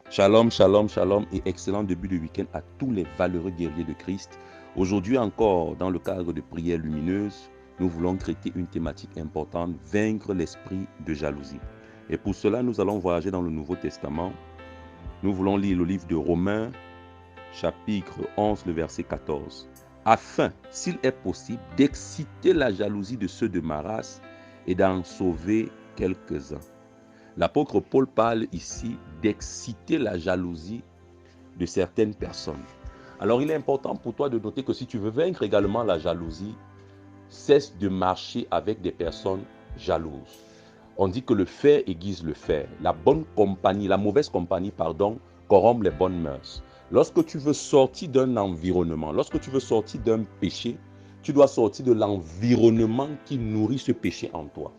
Shalom, shalom, shalom et excellent début de week-end à tous les valeureux guerriers de Christ. Aujourd'hui encore, dans le cadre de prières lumineuses, nous voulons traiter une thématique importante, vaincre l'esprit de jalousie. Et pour cela, nous allons voyager dans le Nouveau Testament. Nous voulons lire le livre de Romains, chapitre 11, le verset 14. Afin, s'il est possible, d'exciter la jalousie de ceux de ma race et d'en sauver quelques-uns. L'apôtre Paul parle ici d'exciter la jalousie de certaines personnes. Alors il est important pour toi de noter que si tu veux vaincre également la jalousie, cesse de marcher avec des personnes jalouses. On dit que le fer aiguise le fer. La mauvaise compagnie, corrompt les bonnes mœurs. Lorsque tu veux sortir d'un environnement, lorsque tu veux sortir d'un péché, tu dois sortir de l'environnement qui nourrit ce péché en toi.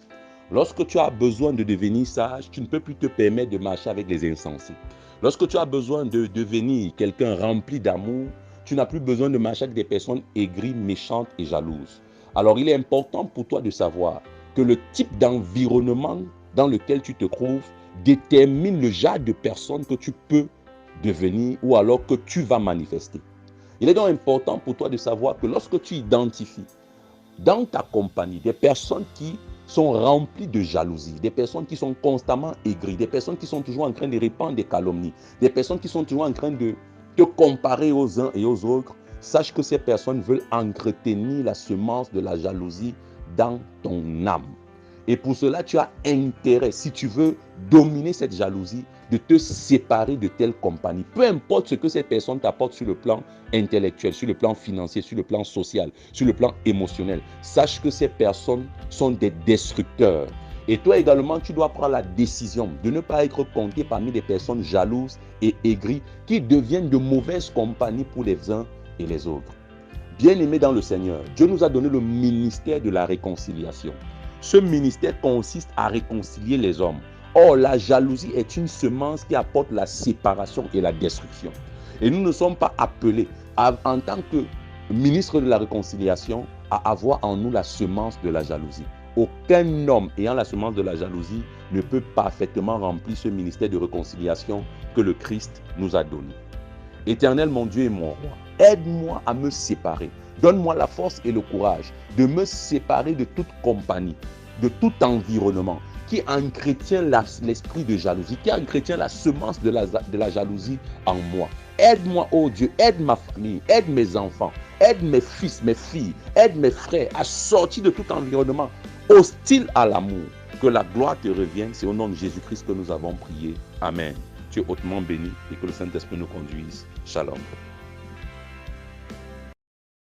Lorsque tu as besoin de devenir sage, tu ne peux plus te permettre de marcher avec les insensés. Lorsque tu as besoin de devenir quelqu'un rempli d'amour, tu n'as plus besoin de marcher avec des personnes aigries, méchantes et jalouses. Alors il est important pour toi de savoir que le type d'environnement dans lequel tu te trouves détermine le genre de personne que tu peux devenir ou alors que tu vas manifester. Il est donc important pour toi de savoir que lorsque tu identifies dans ta compagnie des personnes qui sont remplies de jalousie, des personnes qui sont constamment aigries, des personnes qui sont toujours en train de répandre des calomnies, des personnes qui sont toujours en train de te comparer aux uns et aux autres, sache que ces personnes veulent entretenir la semence de la jalousie dans ton âme. Et pour cela, tu as intérêt, si tu veux dominer cette jalousie, de te séparer de telle compagnie. Peu importe ce que ces personnes t'apportent sur le plan intellectuel, sur le plan financier, sur le plan social, sur le plan émotionnel. Sache que ces personnes sont des destructeurs. Et toi également, tu dois prendre la décision de ne pas être compté parmi des personnes jalouses et aigries qui deviennent de mauvaises compagnies pour les uns et les autres. Bien-aimés dans le Seigneur, Dieu nous a donné le ministère de la réconciliation. Ce ministère consiste à réconcilier les hommes. Or, la jalousie est une semence qui apporte la séparation et la destruction. Et nous ne sommes pas appelés, en tant que ministre de la réconciliation, à avoir en nous la semence de la jalousie. Aucun homme ayant la semence de la jalousie ne peut parfaitement remplir ce ministère de réconciliation que le Christ nous a donné. Éternel mon Dieu et mon roi, aide-moi à me séparer. Donne-moi la force et le courage de me séparer de toute compagnie, de tout environnement qui entretient l'esprit de jalousie, qui entretient la semence de la jalousie en moi. Aide-moi, oh Dieu, aide ma famille, aide mes enfants, aide mes fils, mes filles, aide mes frères à sortir de tout environnement hostile à l'amour. Que la gloire te revienne. C'est au nom de Jésus-Christ que nous avons prié. Amen. Tu es hautement béni et que le Saint-Esprit nous conduise. Shalom.